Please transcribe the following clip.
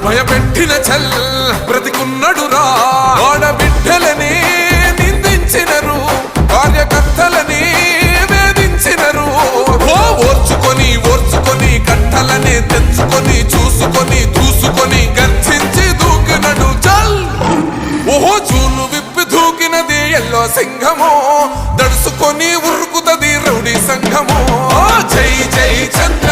భయపెట్టిన చల్ బ్రతికున్నడురా ఆడబిడ్డలని నిందించినరు కార్యకర్తలని వేధించినరు ఓర్చుకొని ఓర్చుకొని కట్టలని తెచ్చుకొని చూసుకొని దూసుకొని గర్జించి దూకినడు చల్ ఓహో చూలు విప్పి దూకినది ఎల్లో సింహము దడుసుకొని ఉరుకుతది రౌడీ సంఘము జై జై చంద్ర